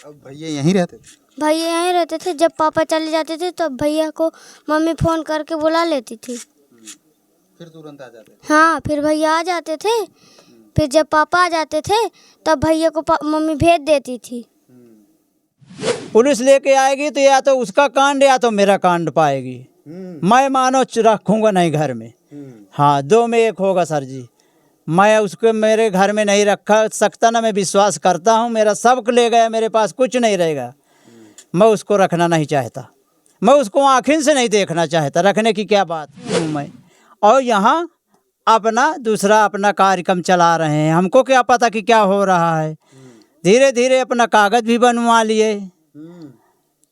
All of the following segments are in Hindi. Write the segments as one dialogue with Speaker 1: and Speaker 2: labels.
Speaker 1: अब भैया यहीं रहते थे?
Speaker 2: भैया यहीं रहते थे। जब पापा चले जाते थे तो भैया को मम्मी फ़ोन करके बुला लेती थी।
Speaker 1: फिर तुरंत आ जाते थे?
Speaker 2: हाँ, फिर भैया आ जाते थे। फिर जब पापा आ जाते थे तब भैया को मम्मी भेज देती थी।
Speaker 3: पुलिस लेके आएगी तो या तो उसका कांड या तो मेरा कांड पाएगी। मैं मानो रखूँगा नहीं घर में। हाँ, दो में एक होगा सर जी। मैं उसको मेरे घर में नहीं रखा सकता ना, मैं विश्वास करता हूँ। मेरा सब ले गया, मेरे पास कुछ नहीं रहेगा। मैं उसको रखना नहीं चाहता, मैं उसको आँखिन से नहीं देखना चाहता। रखने की क्या बात हूँ मैं। और यहाँ अपना दूसरा अपना कार्यक्रम चला रहे हैं। हमको क्या पता कि क्या हो रहा है। धीरे धीरे अपना कागज़ भी बनवा लिए।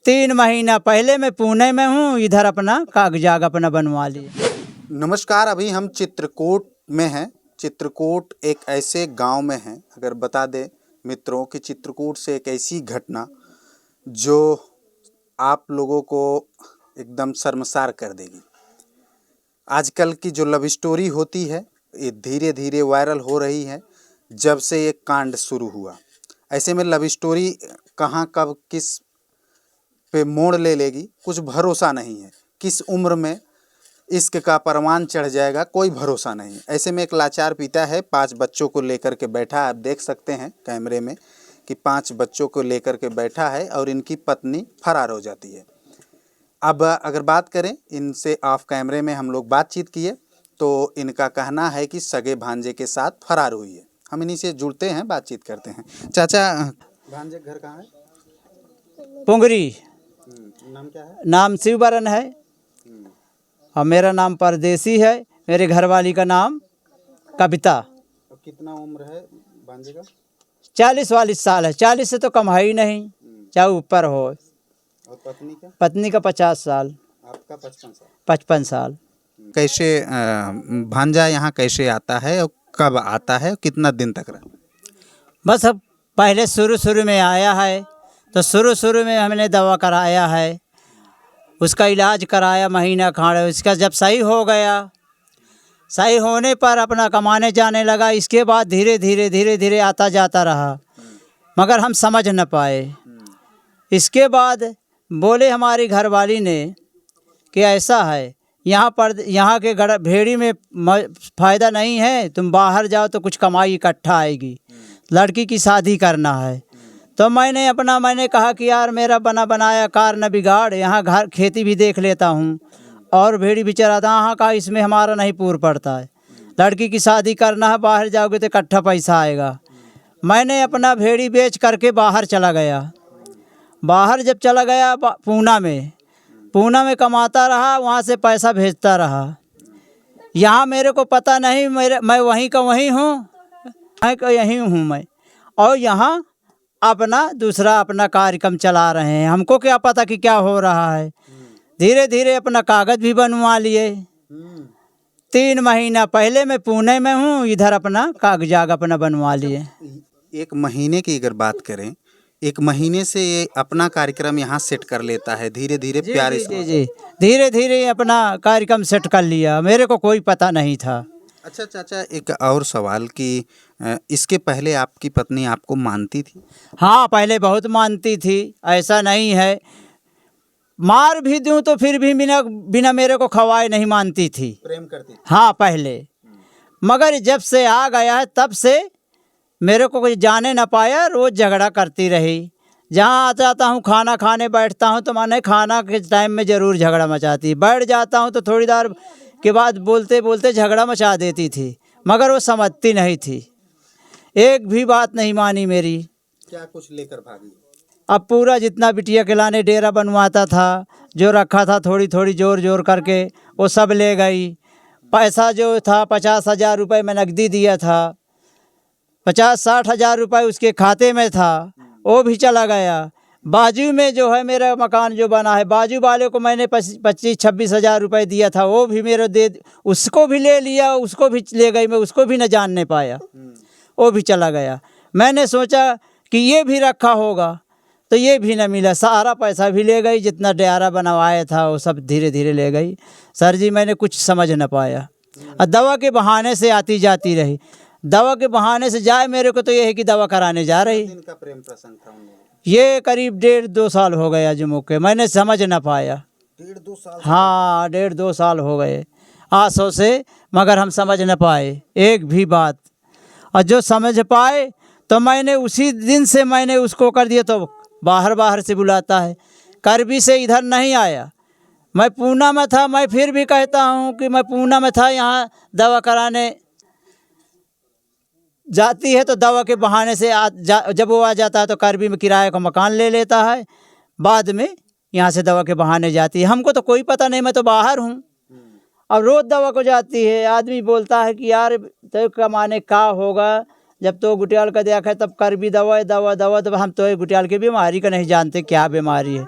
Speaker 3: 3 महीना पहले मैं पुणे में हूँ, इधर अपना कागजात अपना बनवा लिए।
Speaker 1: नमस्कार, अभी हम चित्रकूट में हैं। चित्रकूट एक ऐसे गांव में है, अगर बता दें मित्रों कि चित्रकूट से एक ऐसी घटना जो आप लोगों को एकदम शर्मसार कर देगी। आजकल की जो लव स्टोरी होती है ये धीरे धीरे वायरल हो रही है जब से ये कांड शुरू हुआ। ऐसे में लव स्टोरी कहाँ कब किस पे मोड़ ले लेगी कुछ भरोसा नहीं है। किस उम्र में इश्क का परवान चढ़ जाएगा कोई भरोसा नहीं। ऐसे में एक लाचार पिता है, 5 बच्चों को लेकर के बैठा। आप देख सकते हैं कैमरे में कि 5 बच्चों को लेकर के बैठा है और इनकी पत्नी फरार हो जाती है। अब अगर बात करें, इनसे ऑफ कैमरे में हम लोग बातचीत किए तो इनका कहना है कि सगे भांजे के साथ फरार हुई है। हम इन्हीं से जुड़ते हैं, बातचीत करते हैं। चाचा, भांजे घर कहाँ है?
Speaker 3: पुंगरी।
Speaker 1: नाम क्या है?
Speaker 3: नाम शिवबरन है और मेरा नाम परदेसी है। मेरे घरवाली का नाम कविता।
Speaker 1: और कितना उम्र है भांजे का?
Speaker 3: 40-42 साल है। 40 से तो कम है ही नहीं, चाहे ऊपर हो।
Speaker 1: और पत्नी का?
Speaker 3: पत्नी का 50 साल।
Speaker 1: आपका 55 साल।
Speaker 3: 55 साल।
Speaker 1: कैसे भांजा यहाँ कैसे आता है और कब आता है, कितना दिन तक रहता है?
Speaker 3: बस अब पहले शुरू में आया है तो शुरू में हमने दवा कराया है, उसका इलाज कराया महीना खाड़। उसका जब सही हो गया, सही होने पर अपना कमाने जाने लगा। इसके बाद धीरे धीरे आता जाता रहा, मगर हम समझ न पाए। इसके बाद बोले हमारी घरवाली ने कि ऐसा है, यहाँ के भेड़ी में फ़ायदा नहीं है, तुम बाहर जाओ तो कुछ कमाई इकट्ठा आएगी, लड़की की शादी करना है। तो मैंने कहा कि यार मेरा बना बनाया कार न बिगाड़, यहाँ घर खेती भी देख लेता हूँ और भेड़ी भी चराता। यहाँ का इसमें हमारा नहीं पूर पड़ता है। लड़की की शादी करना है, बाहर जाओगे तो इकट्ठा पैसा आएगा। मैंने अपना भेड़ी बेच करके बाहर चला गया। बाहर जब चला गया पूना में कमाता रहा, वहाँ से पैसा भेजता रहा। यहाँ मेरे को पता नहीं, मैं वहीं का वहीं हूँ, यहीं हूँ मैं। और यहाँ अपना दूसरा अपना कार्यक्रम चला रहे हैं। हमको क्या पता कि क्या हो रहा है। धीरे धीरे अपना कागज़ भी बनवा लिए। 3 महीना पहले मैं पुणे में हूँ, इधर अपना कागजात अपना बनवा लिए।
Speaker 1: 1 महीने की अगर बात करें, 1 महीने से ये अपना कार्यक्रम यहाँ सेट कर लेता है धीरे धीरे प्यारे से।
Speaker 3: जी, धीरे धीरे अपना कार्यक्रम सेट कर लिया, मेरे को कोई पता नहीं था।
Speaker 1: अच्छा चाचा, एक और सवाल कि इसके पहले आपकी पत्नी आपको मानती थी?
Speaker 3: हाँ, पहले बहुत मानती थी, ऐसा नहीं है। मार भी दूं तो फिर भी बिना मेरे को खवाए नहीं मानती थी।
Speaker 1: प्रेम करती थी?
Speaker 3: हाँ पहले, मगर जब से आ गया है तब से मेरे को कोई जाने न पाया। रोज़ झगड़ा करती रही। जहाँ आ जाता हूँ खाना खाने बैठता हूँ तो मैंने खाना के टाइम में ज़रूर झगड़ा मचाती। बैठ जाता हूँ तो थोड़ी देर के बाद बोलते बोलते झगड़ा मचा देती थी, मगर वो समझती नहीं थी। एक भी बात नहीं मानी मेरी।
Speaker 1: क्या कुछ लेकर भागी?
Speaker 3: अब पूरा जितना बिटिया के लाने डेरा बनवाता था, जो रखा था थोड़ी थोड़ी जोर करके, वो सब ले गई। पैसा जो था 50,000 रुपये में नकदी दिया था, 50-60 हज़ार रुपये उसके खाते में था, वो भी चला गया। बाजू में जो है मेरा मकान जो बना है, बाजू वाले को मैंने 25-26 हज़ार रुपये दिया था, वो भी मेरे उसको भी ले लिया, उसको भी ले गई। मैं उसको भी न जानने पाया, वो भी चला गया। मैंने सोचा कि ये भी रखा होगा तो ये भी न मिला। सारा पैसा भी ले गई, जितना डेरा बनवाया था वो सब धीरे धीरे ले गई। सर जी मैंने कुछ समझ न पाया। और दवा के बहाने से आती जाती रही। दवा के बहाने से जाए, मेरे को तो ये है कि दवा कराने जा रही।
Speaker 1: दिन का प्रेम प्रसंग था उन लोगों का?
Speaker 3: ये करीब 1.5-2 साल हो गया जुम्मू के, मैंने समझ ना पाया।
Speaker 1: 1.5-2 साल
Speaker 3: हाँ 1.5-2 साल हो गए आसों से, मगर हम समझ न पाए एक भी बात। और जो समझ पाए तो मैंने उसी दिन से मैंने उसको कर दिया, तो बाहर से बुलाता है, करबी से इधर नहीं आया। मैं पूना में था, मैं फिर भी कहता हूँ कि मैं पूना में था, यहाँ दवा कराने जाती है तो दवा के बहाने से जब वो आ जाता है तो करबी में किराए का मकान ले लेता है, बाद में यहाँ से दवा के बहाने जाती है। हमको तो कोई पता नहीं, मैं तो बाहर हूँ। अब रोज़ दवा को जाती है, आदमी बोलता है कि यार तो कमाने का होगा, जब तो गुटियाल का देखा तब करबी दवा दवा दवा, तब हम तो गुटियाल की बीमारी का नहीं जानते क्या बीमारी है।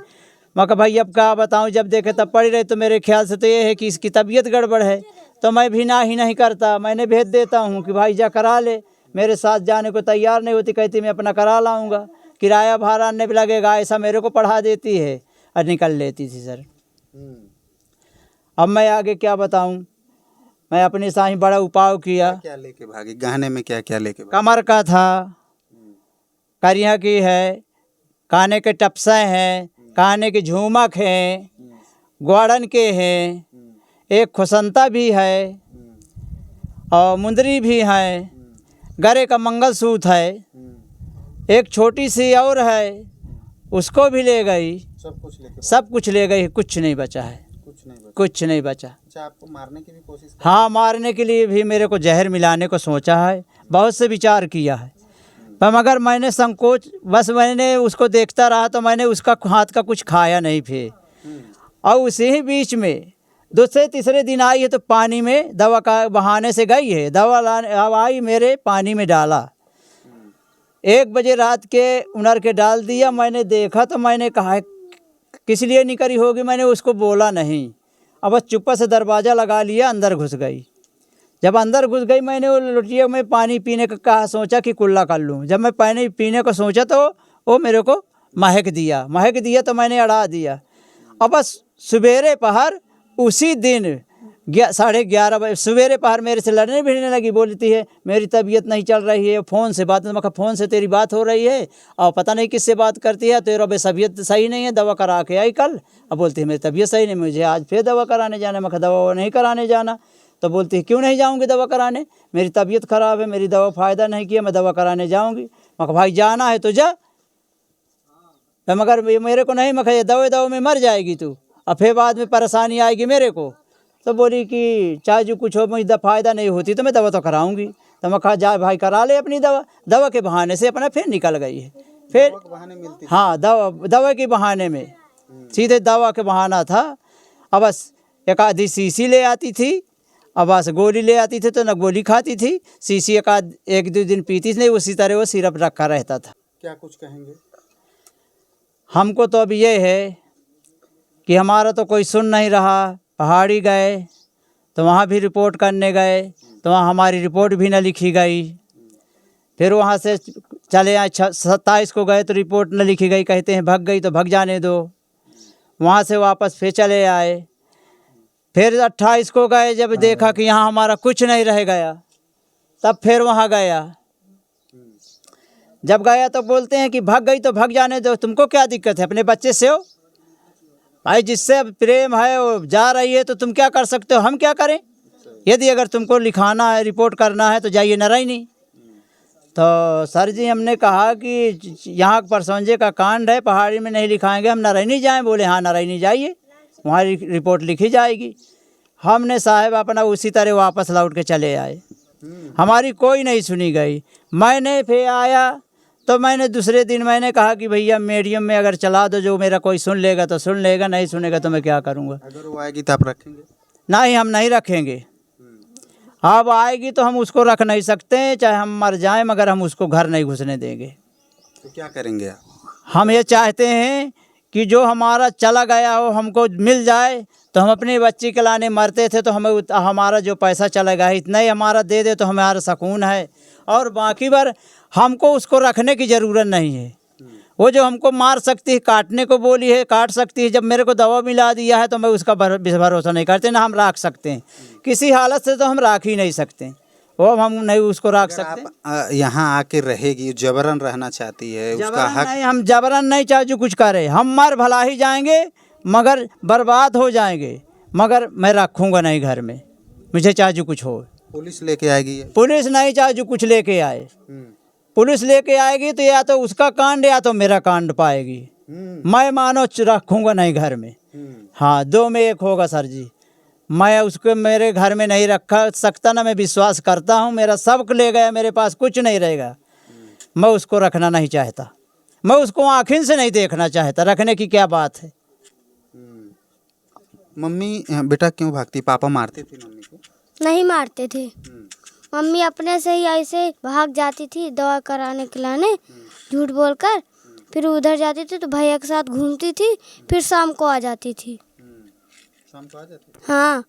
Speaker 3: मैं कहा भाई अब क्या बताऊँ, जब देखे तब पड़ी रही। तो मेरे ख्याल से तो ये है कि इसकी तबीयत गड़बड़ है, तो मैं भी ना ही नहीं करता, मैंने भेज देता हूँ कि भाई जा करा ले। मेरे साथ जाने को तैयार नहीं होती, कहती मैं अपना करा लाऊंगा, किराया भाड़ा ने भी लगेगा, ऐसा मेरे को पढ़ा देती है और निकल लेती थी सर। अब मैं आगे क्या बताऊं, मैं अपने साथ बड़ा उपाय किया।
Speaker 1: क्या लेके भागी, गहने में क्या क्या लेके भागी?
Speaker 3: कमर का था, करिया की है, काने के टपसे हैं, काने के झूमक हैं, ग्वाड़न के हैं, एक खुसंता भी है और मुंदरी भी है, गले का मंगलसूत्र है, एक छोटी सी और है, उसको भी ले गई। सब कुछ ले गई, कुछ नहीं बचा है, कुछ नहीं बचा।
Speaker 1: अच्छा, आपको मारने की भी कोशिश
Speaker 3: हाँ, मारने के लिए भी मेरे को जहर मिलाने को सोचा है, बहुत से विचार किया है, पर मगर मैंने संकोच, बस मैंने उसको देखता रहा, तो मैंने उसका हाथ का कुछ खाया नहीं फिर। और उसी ही बीच में दूसरे तीसरे दिन आई है तो पानी में दवा का बहाने से गई है, दवा लाने अब आई, मेरे पानी में डाला। 1 बजे रात के उनर के डाल दिया। मैंने देखा तो मैंने कहा किस लिए निकली होगी, मैंने उसको बोला नहीं। अब बस चुप्पा से दरवाज़ा लगा लिया, अंदर घुस गई। जब अंदर घुस गई, मैंने वो लोटिया में पानी पीने का कहा, सोचा कि कुल्ला कर लूँ। जब मैं पानी पीने को सोचा तो वो मेरे को महक दिया तो मैंने अड़ा दिया। अब बस सवेरे पहर उसी दिन 11:30 बजे सवेरे पहर मेरे से लड़ने भिड़ने लगी, बोलती है मेरी तबीयत नहीं चल रही है, फ़ोन से बात। मैं कहा फ़ोन से तेरी बात हो रही है और पता नहीं किससे बात करती है, तेरा तबीयत सही नहीं है, दवा करा के आई कल। अब बोलती है मेरी तबीयत सही नहीं, मुझे आज फिर दवा कराने जाना। मैं कहा दवा नहीं कराने जाना, तो बोलती है क्यों नहीं जाऊँगी दवा कराने, मेरी तबीयत ख़राब है, मेरी दवा फ़ायदा नहीं किया, मैं दवा कराने जाऊँगी। मैं कहा भाई जाना है तो जा, मगर मेरे को नहीं, मैं कहा दवा में मर जाएगी तू और फिर बाद में परेशानी आएगी मेरे को। तो बोली कि चाहे जो कुछ हो, मुझे फ़ायदा नहीं होती तो मैं दवा तो कराऊंगी। तो मैं कहा जा भाई करा ले अपनी दवा। दवा के बहाने से अपना फिर निकल गई है, फिर
Speaker 1: बहाने मिलती?
Speaker 3: हाँ, दवा के बहाने में, सीधे दवा के बहाना था। अब बस एक आधी शीशी ले आती थी, अब बस गोली ले आती थी तो न गोली खाती थी, शीशी एक दो दिन पीती नहीं, उसी तरह वो सिरप रखा रहता था।
Speaker 1: क्या कुछ कहेंगे?
Speaker 3: हमको तो अब ये है कि हमारा तो कोई सुन नहीं रहा। पहाड़ी गए तो वहाँ भी रिपोर्ट करने गए तो वहाँ हमारी रिपोर्ट भी न लिखी गई। फिर वहाँ से चले आए 27 को गए तो रिपोर्ट न लिखी गई, कहते हैं भग गई तो भग जाने दो। वहाँ से वापस फिर चले आए, फिर 28 को गए, जब देखा कि यहाँ हमारा कुछ नहीं रह गया तब फिर वहाँ गया। जब गया तो बोलते हैं कि भग गई तो भग जाने दो, तुमको क्या दिक्कत है, अपने बच्चे से हो भाई, जिससे प्रेम है वो जा रही है तो तुम क्या कर सकते हो, हम क्या करें। यदि अगर तुमको लिखाना है, रिपोर्ट करना है तो जाइए नारायणी। तो सर जी हमने कहा कि यहाँ परसौंजे का कांड है, पहाड़ी में नहीं लिखाएंगे, हम नारायणी जाएं। बोले हाँ नारायणी जाइए, वहाँ रिपोर्ट लिखी जाएगी। हमने साहब अपना उसी तरह वापस लौट के चले आए, हमारी कोई नहीं सुनी गई। मैंने फिर आया तो मैंने दूसरे दिन मैंने कहा कि भैया मीडियम में अगर चला दो, जो मेरा कोई सुन लेगा तो सुन लेगा, नहीं सुनेगा तो मैं क्या करूँगा।
Speaker 1: अगर वो आएगी तो आप रखेंगे?
Speaker 3: नहीं, हम नहीं रखेंगे। अब आएगी तो हम उसको रख नहीं सकते, चाहे हम मर जाएं, मगर हम उसको घर नहीं घुसने देंगे।
Speaker 1: तो क्या करेंगे आप?
Speaker 3: हम ये चाहते हैं कि जो हमारा चला गया हो हमको मिल जाए। तो हम अपनी बच्ची के लाने मरते थे तो हमें हमारा जो पैसा चला गया इतना ही हमारा दे दे तो हमारा सुकून है, और बाकी बार हमको उसको रखने की ज़रूरत नहीं है। वो जो हमको मार सकती है, काटने को बोली है, काट सकती है। जब मेरे को दवा मिला दिया है तो मैं उसका भरोसा नहीं करते, ना हम रख सकते हैं किसी हालत से, तो हम रख ही नहीं सकते। वो अब हम नहीं उसको रख
Speaker 1: अगर
Speaker 3: सकते।
Speaker 1: आप यहाँ आके रहेगी, जबरन रहना चाहती है, उसका
Speaker 3: जबरन
Speaker 1: हक।
Speaker 3: नहीं, हम जबरन नहीं चाहे जो कुछ करे, हम मर भला ही जाएंगे मगर बर्बाद हो जाएंगे, मगर मैं रखूँगा नहीं घर में, मुझे चाहे जो कुछ हो।
Speaker 1: पुलिस लेके आएगी ये?
Speaker 3: पुलिस नहीं चाहे जो कुछ लेके आए,
Speaker 1: हम्म,
Speaker 3: पुलिस लेके आएगी तो या तो उसका कांड या तो मेरा कांड पाएगी। मैं मानो रखूँगा नहीं घर में। हाँ, दो में एक होगा सर जी। मैं उसको मेरे घर में नहीं रखा सकता ना, मैं विश्वास करता हूँ मेरा सब ले गया, मेरे पास कुछ नहीं रहेगा। मैं उसको रखना नहीं चाहता, मैं उसको आँखिन से नहीं देखना चाहता, रखने की क्या बात है।
Speaker 1: मम्मी बेटा क्यों भागती? पापा मारते थे मम्मी को?
Speaker 2: नहीं मारते थे, मम्मी अपने से ही ऐसे भाग जाती थी दवा कराने खिलाने, झूठ बोलकर। फिर उधर जाती थी तो भैया के साथ घूमती थी, फिर शाम को आ जाती थी।
Speaker 1: शाम को आ जाते?
Speaker 2: हाँ,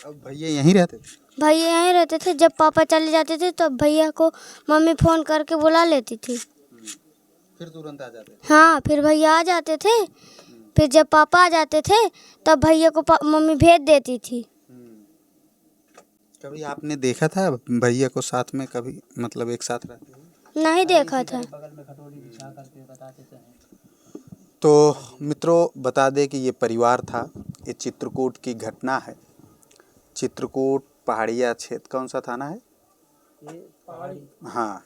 Speaker 1: अब भैया यहीं रहते थे?
Speaker 2: भैया यहीं रहते थे। जब पापा चले जाते थे तो भैया को मम्मी फ़ोन करके बुला लेती थी।
Speaker 1: फिर तुरंत आ जाते थे?
Speaker 2: हाँ, फिर भैया आ जाते थे। फिर जब पापा आ जाते थे तब भैया को मम्मी भेज देती थी।
Speaker 1: कभी आपने देखा था भैया को साथ में, कभी मतलब एक साथ रहते हुए?
Speaker 2: नहीं देखा था।
Speaker 1: तो मित्रों बता दें कि ये परिवार था, ये चित्रकूट की घटना है। चित्रकूट पहाड़िया क्षेत्र, कौन सा थाना है? हाँ,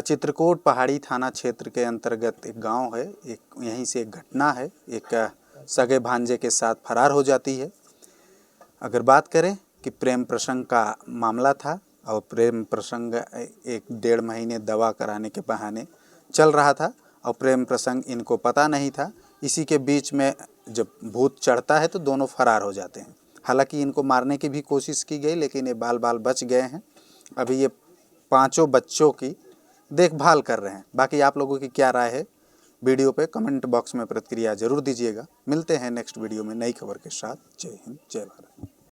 Speaker 1: चित्रकूट पहाड़ी थाना क्षेत्र के अंतर्गत एक गांव है। एक यहीं से एक घटना है, एक सगे भांजे के साथ फरार हो जाती है। अगर बात करें कि प्रेम प्रसंग का मामला था और प्रेम प्रसंग 1-1.5 महीने दवा कराने के बहाने चल रहा था और प्रेम प्रसंग इनको पता नहीं था। इसी के बीच में जब भूत चढ़ता है तो दोनों फरार हो जाते हैं। हालांकि इनको मारने की भी कोशिश की गई लेकिन ये बाल बाल बच गए हैं। अभी ये 5 बच्चों की देखभाल कर रहे हैं। बाकी आप लोगों की क्या राय है वीडियो पे कमेंट बॉक्स में प्रतिक्रिया जरूर दीजिएगा। मिलते हैं नेक्स्ट वीडियो में नई खबर के साथ। जय हिंद, जय भारत।